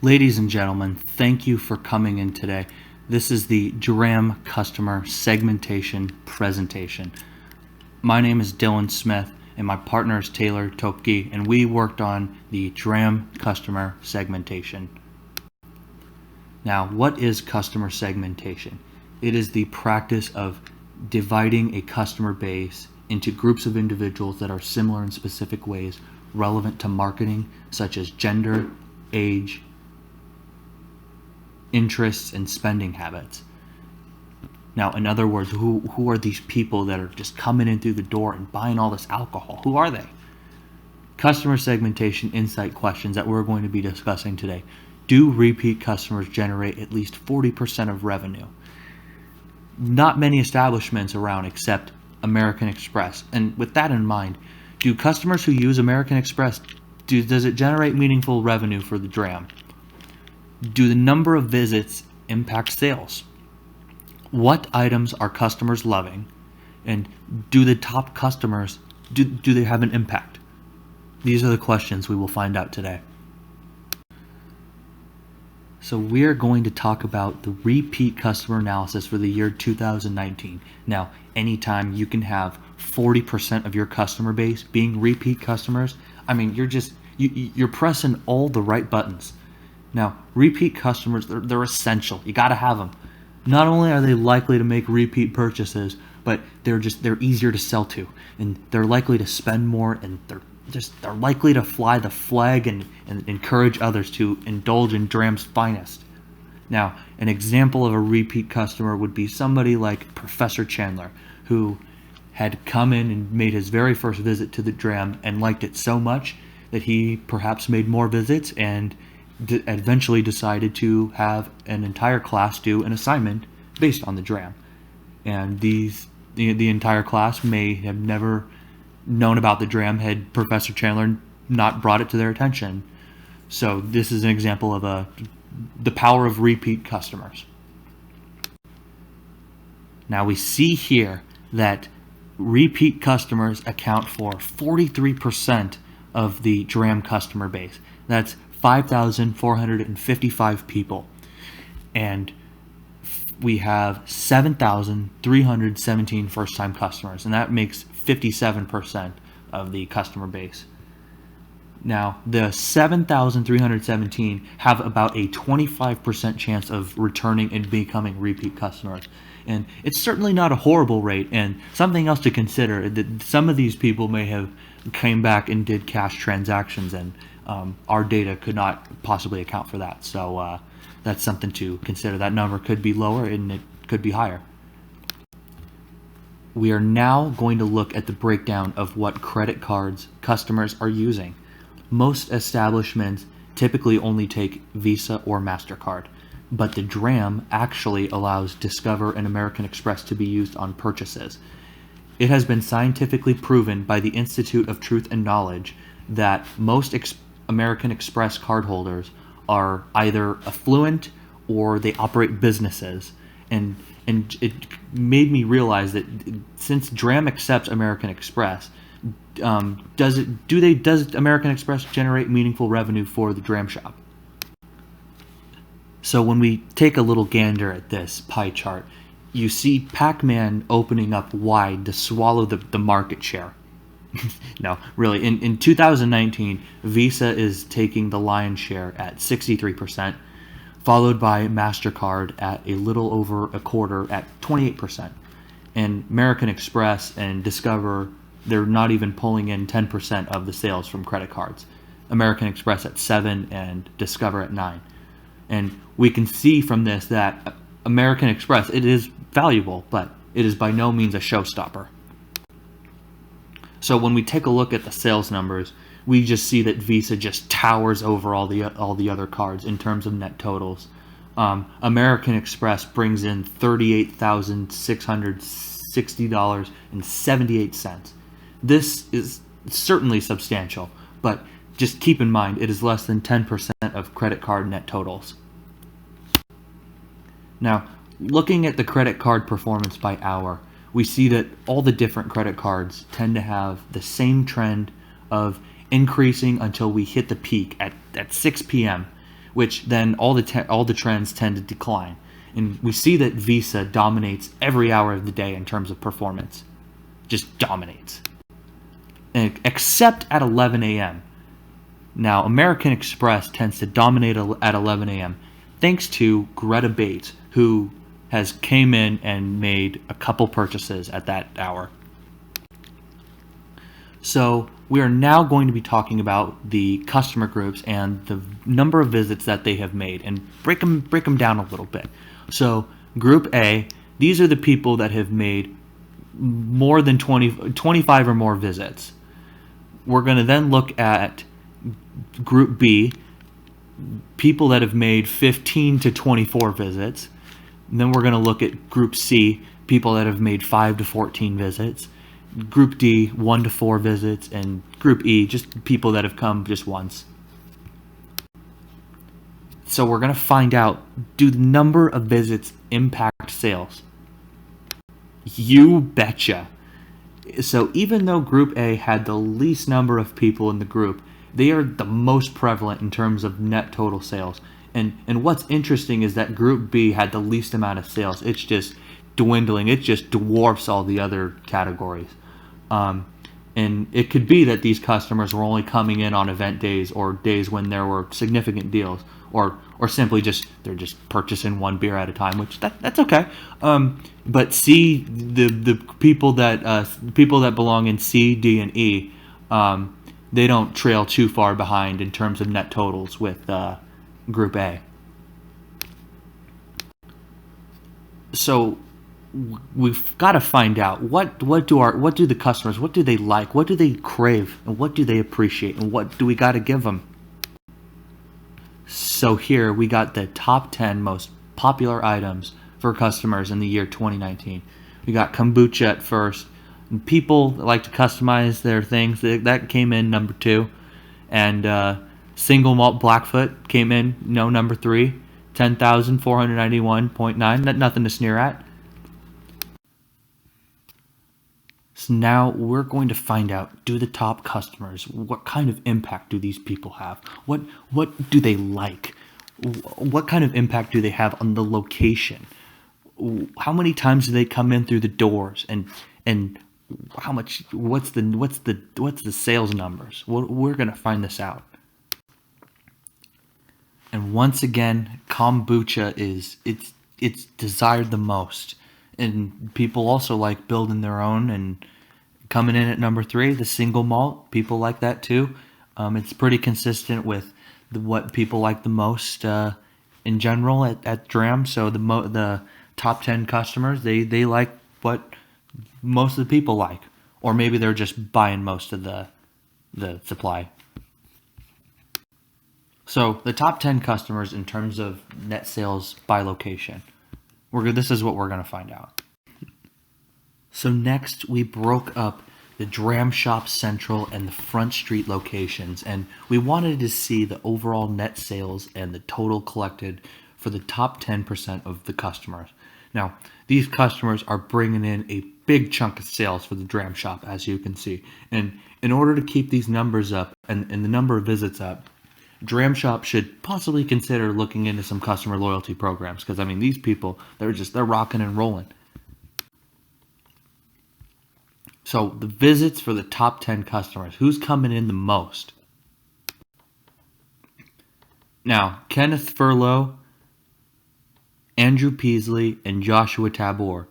Ladies and gentlemen, thank you for coming in today. This is the Dram customer segmentation presentation. My name is Dylan Smith and my partner is Taylor Topke, and we worked on the Dram customer segmentation. Now, what is customer segmentation? It is the practice of dividing a customer base into groups of individuals that are similar in specific ways relevant to marketing, such as gender, age, interests, and spending habits. Now, in other words, who are these people that are just coming in through the door and buying all this alcohol? Who are they? Customer segmentation insight questions that we're going to be discussing today. Do repeat customers generate at least 40% of revenue? Not many establishments around except American Express. And with that in mind, do customers who use American Express, does it generate meaningful revenue for the Dram? Do the number of visits impact sales? What items are customers loving? And do the top customers, do they have an impact? These are the questions we will find out today. So we're going to talk about the repeat customer analysis for the year 2019. Now, anytime you can have 40% of your customer base being repeat customers, I mean, you're pressing all the right buttons. Now, repeat customers, they're essential. You got to have them. Not only are they likely to make repeat purchases, but they're easier to sell to, and they're likely to spend more, and they're likely to fly the flag and encourage others to indulge in Dram's finest. Now, an example of a repeat customer would be somebody like Professor Chandler, who had come in and made his very first visit to the Dram and liked it so much that he perhaps made more visits and eventually decided to have an entire class do an assignment based on the Dram. And the entire class may have never known about the Dram had Professor Chandler not brought it to their attention. So this is an example of the power of repeat customers. Now we see here that repeat customers account for 43% of the Dram customer base. That's 5,455 people. And we have 7,317 first-time customers, and that makes 57% of the customer base. Now, the 7,317 have about a 25% chance of returning and becoming repeat customers. And it's certainly not a horrible rate, and something else to consider, that some of these people may have came back and did cash transactions, and our data could not possibly account for that. So that's something to consider. That number could be lower and it could be higher. We are now going to look at the breakdown of what credit cards customers are using. Most establishments typically only take Visa or MasterCard, but the Dram actually allows Discover and American Express to be used on purchases. It has been scientifically proven by the Institute of Truth and Knowledge that most American Express cardholders are either affluent or they operate businesses, and it made me realize that since Dram accepts American Express, does American Express generate meaningful revenue for the Dram shop? So when we take a little gander at this pie chart, you see Pac-Man opening up wide to swallow the market share. No, really, in 2019, Visa is taking the lion's share at 63%, followed by MasterCard at a little over a quarter at 28%. And American Express and Discover, they're not even pulling in 10% of the sales from credit cards. American Express at 7% and Discover at 9%. And we can see from this that American Express, it is valuable, but it is by no means a showstopper. So when we take a look at the sales numbers, we just see that Visa just towers over all the other cards in terms of net totals. American Express brings in $38,660.78. This is certainly substantial, but just keep in mind it is less than 10% of credit card net totals. Now, looking at the credit card performance by hour, we see that all the different credit cards tend to have the same trend of increasing until we hit the peak at 6 p.m. which then all the trends tend to decline. And we see that Visa dominates every hour of the day in terms of performance. Just dominates. And except at 11 a.m. Now, American Express tends to dominate at 11 a.m. thanks to Greta Bates, who has came in and made a couple purchases at that hour. So we are now going to be talking about the customer groups and the number of visits that they have made and break them down a little bit. So Group A, these are the people that have made more than 25 or more visits. We're going to then look at Group B, people that have made 15 to 24 visits. And then we're going to look at Group C, people that have made 5 to 14 visits. Group D, 1 to 4 visits. And Group E, just people that have come just once. So we're going to find out, do the number of visits impact sales? You betcha. So even though Group A had the least number of people in the group, they are the most prevalent in terms of net total sales. And what's interesting is that Group B had the least amount of sales. It's just dwindling. It just dwarfs all the other categories. And it could be that these customers were only coming in on event days or days when there were significant deals, or simply they're just purchasing one beer at a time, which that's okay. But C, the people that belong in C, D, and E, they don't trail too far behind in terms of net totals with Group A. So we've got to find out what do the customers, what do they like, what do they crave, and what do they appreciate, and what do we got to give them. So here we got the top 10 most popular items for customers in the year 2019. We got kombucha at first. And people that like to customize their things, that came in number 2. And single malt Blackfoot came in number 3, 10,491.9. Nothing to sneer at. So now we're going to find out, do the top customers, what kind of impact do these people have? What do they like? What kind of impact do they have on the location? How many times do they come in through the doors? And how much? What's the sales numbers? We're going to find this out. And once again, kombucha it's desired the most. And people also like building their own. And coming in at number 3, the single malt, people like that too. It's pretty consistent with what people like the most in general at Dram. So the top 10 customers, they like what most of the people like, or maybe they're just buying most of the supply. So the top 10 customers in terms of net sales by location. This is what we're going to find out. So next, we broke up the Dram Shop Central and the Front Street locations, and we wanted to see the overall net sales and the total collected for the top 10% of the customers. Now, these customers are bringing in a big chunk of sales for the Dram Shop, as you can see. And in order to keep these numbers up and the number of visits up, Dram Shop should possibly consider looking into some customer loyalty programs, because I mean, these people, they're rocking and rolling. So the visits for the top 10 customers, who's coming in the most? Now, Kenneth Furlow, Andrew Peasley, and Joshua Tabor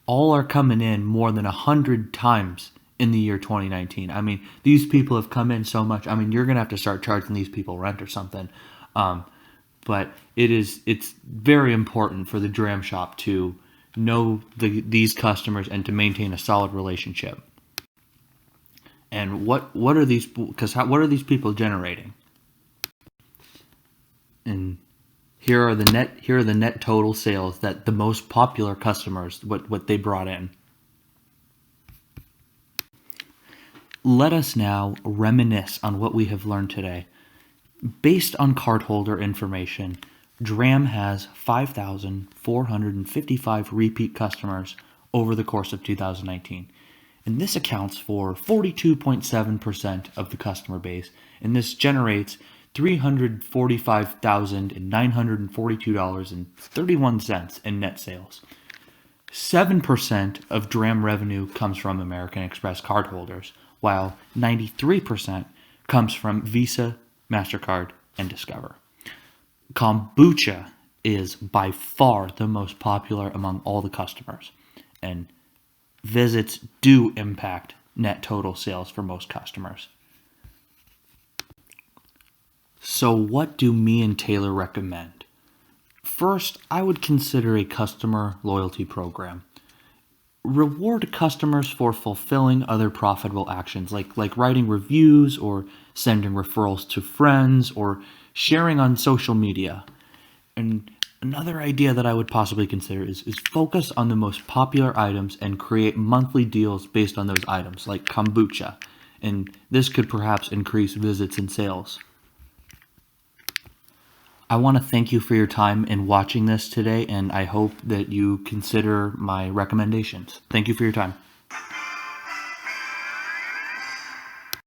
all are coming in more than 100 times in the year 2019. I mean, these people have come in so much. I mean, you're going to have to start charging these people rent or something. But it's very important for the Dram Shop to know these customers and to maintain a solid relationship. And what are these people generating? And here are the net total sales that the most popular customers, what they brought in. Let us now reminisce on what we have learned today. Based on cardholder information, Dram has 5,455 repeat customers over the course of 2019. And this accounts for 42.7% of the customer base. And this generates $345,942.31 in net sales. 7% of Dram revenue comes from American Express cardholders, while 93% comes from Visa, MasterCard, and Discover. Kombucha is by far the most popular among all the customers, and visits do impact net total sales for most customers. So what do me and Taylor recommend? First, I would consider a customer loyalty program. Reward customers for fulfilling other profitable actions like writing reviews or sending referrals to friends or sharing on social media. And another idea that I would possibly consider is focus on the most popular items and create monthly deals based on those items, like kombucha. And this could perhaps increase visits and sales. I want to thank you for your time in watching this today, and I hope that you consider my recommendations. Thank you for your time.